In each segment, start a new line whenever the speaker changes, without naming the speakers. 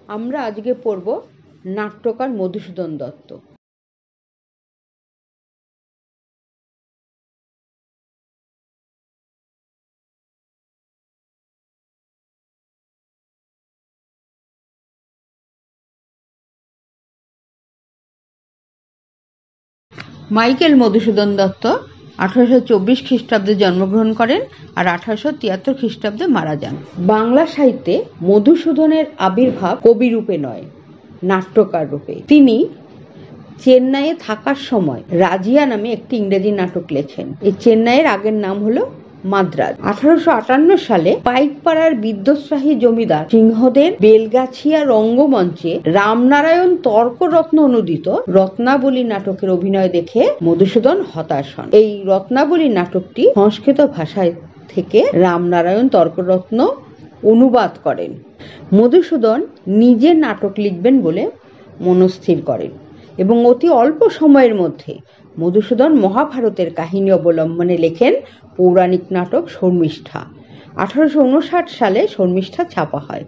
আমরা আজকে পড়ব নাট্যকার মধুসূদন দত্ত। মাইকেল মধুসূদন দত্ত 1824 খ্রিস্টাব্দে জন্মগ্রহণ করেন আর 1873 খ্রিস্টাব্দে মারা যান। বাংলা সাহিত্যে মধুসূদনের আবির্ভাব কবি রূপে নয়, নাট্যকার রূপে। তিনি চেন্নাইয়ে থাকার সময় রাজিয়া নামে একটি ইংরেজি নাটক লেখেন। এই চেন্নাইয়ের আগের নাম হলো মাদ্রাজ। 1858 সালে পাইকপাড়ার বিদ্যুৎসাহী জমিদার সিংহদের বেলগাছিয়া রঙ্গমঞ্চে রামনারায়ণ তর্করত্ন অনুদিত রত্নাবলী নাটকের অভিনয় দেখে মধুসূদন হতাশ হন। এই রত্নাবলী নাটকটি সংস্কৃত ভাষায় থেকে রামনারায়ণ তর্করত্ন অনুবাদ করেন। মধুসূদন নিজে নাটক লিখবেন বলে মনস্থির করেন এবং অতি অল্প সময়ের মধ্যে মধুসূদন মহাভারতের কাহিনী অবলম্বনে লেখেন পৌরাণিক নাটক শর্মিষ্ঠা। 1859 সালে শর্মিষ্ঠা ছাপা হয়।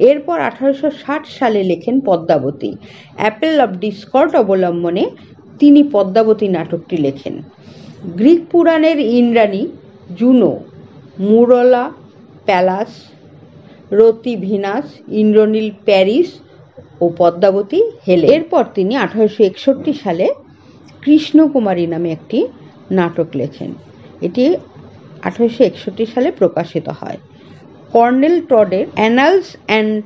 এরপর 1860 সালে লেখেন পদ্মাবতী। অ্যাপেল অব ডিসকর্ড অবলম্বনে তিনি পদ্মাবতী নাটকটি লেখেন। গ্রিক পুরাণের ইন্দ্রাণী জুনো, মুরলা প্যালাস, রতি ভিনাস, ইন্দ্রনীল প্যারিস ও পদ্মাবতী হেলে। এরপর তিনি 1861 সালে কৃষ্ণকুমারী নামে একটি নাটক লেখেন। এটি 1861 সালে প্রকাশিত হয়। কর্নেল টডের annals and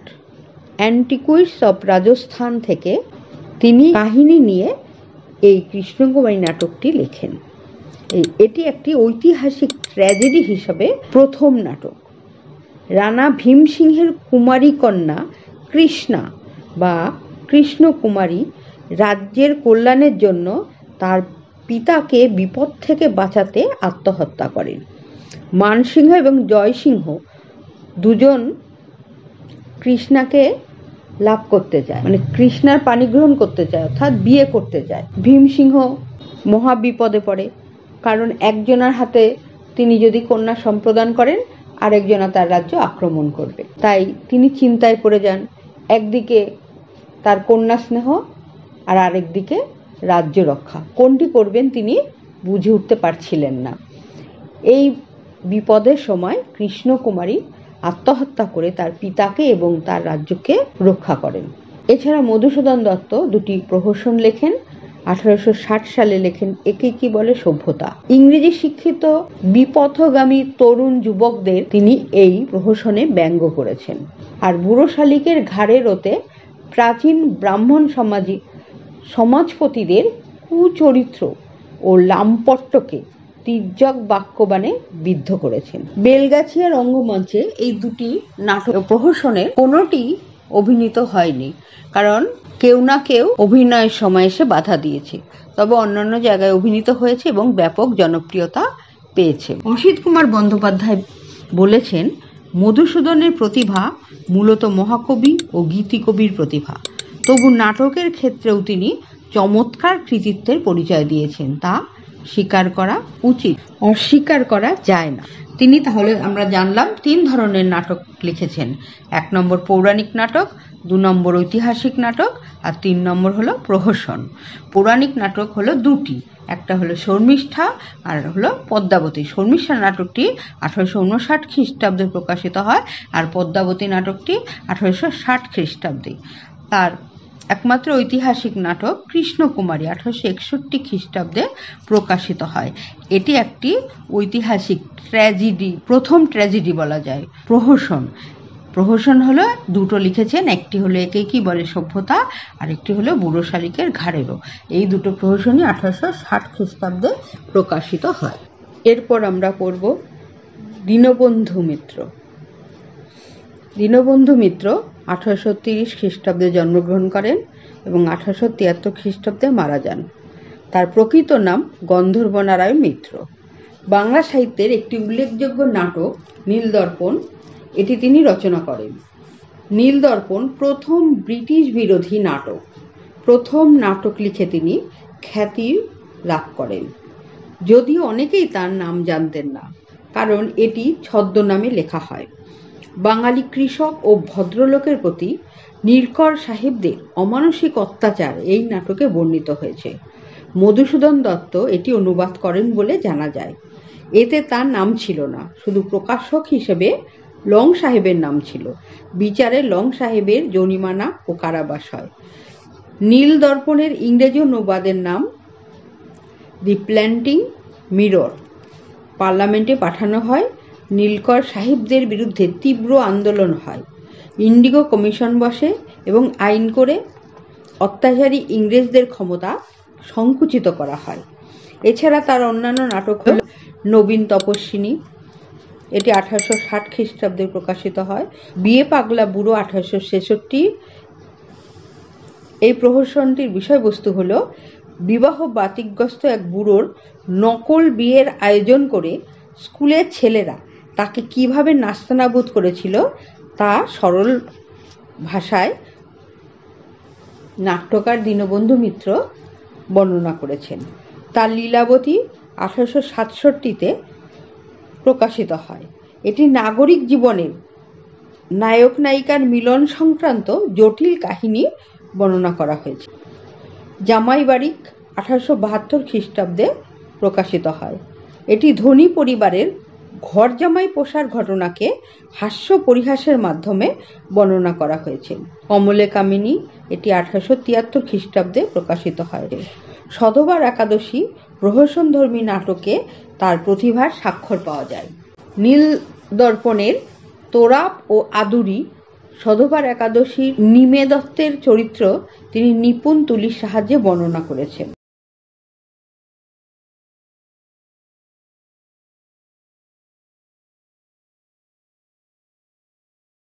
antiquities of Rajasthan থেকে তিনি কাহিনী নিয়ে এই কৃষ্ণকুমারী নাটকটি লেখেন। এটি একটি ঐতিহাসিক ট্র্যাজেডি হিসাবে প্রথম নাটক। রানা ভীমসিংহের কুমারী কন্যা কৃষ্ণা বা কৃষ্ণকুমারী রাজ্যের কল্যাণের জন্য তার পিতাকে বিপদ থেকে বাঁচাতে আত্মহত্যা করেন। মানসিংহ এবং জয়সিংহ দুজন কৃষ্ণাকে লাভ করতে চায়, মানে কৃষ্ণার পানি গ্রহণ করতে চায়, অর্থাৎ বিয়ে করতে চায়। ভীমসিংহ মহা বিপদে পড়ে, কারণ একজনের হাতে তিনি যদি কন্যা সম্প্রদান করেন আরেকজনা তার রাজ্য আক্রমণ করবে। তাই তিনি চিন্তায় পড়ে যান। একদিকে তার কন্যা স্নেহ আর আরেকদিকে রাজ্য রক্ষা, কোনটি করবেন তিনি বুঝে উঠতে পারছিলেন না। এই বিপদের সময় কৃষ্ণকুমারী আত্মহত্যা করে তার পিতাকে এবং তার রাজ্যকে রক্ষা করেন। এছাড়া মধুসূদন দত্ত দুটি প্রহসন লেখেন। 1860 সালে লেখেন একে কি বলে সভ্যতা। ইংরেজি শিক্ষিত বিপথগামী তরুণ যুবকদের তিনি এই প্রহসনে ব্যঙ্গ করেছেন। আর বুড়ো শালিকের ঘাড়ে রোতে প্রাচীন ব্রাহ্মণ সমাজপতিদের কুচরিত্র ও লাম্পট্যকে তির্যক বাক্যবাণে বিদ্ধ করেছেন। বেলগাছিয়া রঙ্গমঞ্চে এই দুটি নাটক প্রহসনের কোনোটি অভিনীত হয়নি, কারণ কেউ না কেউ অভিনয়ের সময় এসে বাধা দিয়েছে। তবে অন্যান্য জায়গায় অভিনীত হয়েছে এবং ব্যাপক জনপ্রিয়তা পেয়েছে। অসিত কুমার বন্দ্যোপাধ্যায় বলেছেন, মধুসূদনের প্রতিভা মূলত মহাকবি ও গীতিকবির প্রতিভা, তবু নাটকের ক্ষেত্রেও তিনি চমৎকার কৃতিত্বের পরিচয় দিয়েছেন, তা স্বীকার করা উচিত, অস্বীকার করা যায় না। তিনি তাহলে আমরা জানলাম 3 ধরনের নাটক লিখেছেন। 1 নম্বর পৌরাণিক নাটক, 2 নম্বর ঐতিহাসিক নাটক আর 3 নম্বর হলো প্রহসন। পৌরাণিক নাটক হলো দুটি, একটা হলো শর্মিষ্ঠা আর হলো পদ্মাবতী। শর্মিষ্ঠা নাটকটি 1859 খ্রিস্টাব্দে প্রকাশিত হয় আর পদ্মাবতী নাটকটি 1860 খ্রিস্টাব্দে। তার একমাত্র ঐতিহাসিক নাটক কৃষ্ণকুমারী 1861 খ্রিস্টাব্দে প্রকাশিত হয়। এটি একটি ঐতিহাসিক ট্র্যাজেডি, প্রথম ট্র্যাজেডি বলা যায়। প্রহসন হলো দুটো লিখেছেন, একটি হলো একে কি বলে সভ্যতা আর একটি হলো বুড়ো শালিকের ঘাড়েরও। এই দুটো প্রহসনই 1860 খ্রিস্টাব্দে প্রকাশিত হয়। এরপর আমরা পড়ব দীনবন্ধু মিত্র। দীনবন্ধু মিত্র 1830 খ্রিস্টাব্দে জন্মগ্রহণ করেন এবং 1873 খ্রিস্টাব্দে মারা যান। তার প্রকৃত নাম গন্ধর্ব নারায়ণ মিত্র। বাংলা সাহিত্যের একটি উল্লেখযোগ্য নাটক নীলদর্পণ, এটি তিনি রচনা করেন। নীলদর্পণ প্রথম ব্রিটিশ বিরোধী নাটক। প্রথম নাটক লিখে তিনি খ্যাতি লাভ করেন, যদিও অনেকেই তার নাম জানতেন না, কারণ এটি ছদ্মনামে লেখা হয়। বাঙালি কৃষক ও ভদ্রলোকের প্রতি নীলকর সাহেবদের অমানসিক অত্যাচার এই নাটকে বর্ণিত হয়েছে। মধুসূদন দত্ত এটি অনুবাদ করেন বলে জানা যায়। এতে তার নাম ছিল না, শুধু প্রকাশক হিসেবে লং সাহেবের নাম ছিল। বিচারে লং সাহেবের জরিমানা ও কারাবাস হয়। নীল দর্পণের ইংরেজি অনুবাদের নাম দি প্ল্যান্টিং মিরর। পার্লামেন্টে পাঠানো হয়। নীলকর সাহেবদের বিরুদ্ধে তীব্র আন্দোলন হয়। ইন্ডিগো কমিশন বসে এবং আইন করে অত্যাচারী ইংরেজদের ক্ষমতা সংকুচিত করা হয়। এছাড়া তার অন্যান্য নাটক হল নবীন তপস্বিনী, এটি 1860 খ্রিস্টাব্দে প্রকাশিত হয়। বিয়ে পাগলা বুড়ো 1866। এই প্রহসনটির বিষয়বস্তু হল বিবাহ বাতিকগ্রস্ত এক বুড়োর নকল বিয়ের আয়োজন করে স্কুলের ছেলেরা তাকে কিভাবে নাস্তানাবুদ করেছিল তা সরল ভাষায় নাট্যকার দীনবন্ধু মিত্র বর্ণনা করেছেন। তার লীলাবতী 1867-তে প্রকাশিত হয়। এটি নাগরিক জীবনের নায়ক নায়িকার মিলন সংক্রান্ত জটিল কাহিনী বর্ণনা করা হয়েছে। জামাই বারিক 1872 খ্রিস্টাব্দে প্রকাশিত হয়। এটি ধনী পরিবারের ঘর জামাই পোষার ঘটনাকে হাস্য পরিহাসের মাধ্যমে বর্ণনা করা হয়েছে। কমলে কামিনী, এটি 1873 খ্রিস্টাব্দে প্রকাশিত হয়। সধবার একাদশী প্রহসনধর্মী নাটকে তার প্রতিভার স্বাক্ষর পাওয়া যায়। নীল দর্পণের তোরাপ ও আদুরি সধবার একাদশীর নিমে দত্তের চরিত্র তিনি নিপুণ তুলির সাহায্যে বর্ণনা করেছেন।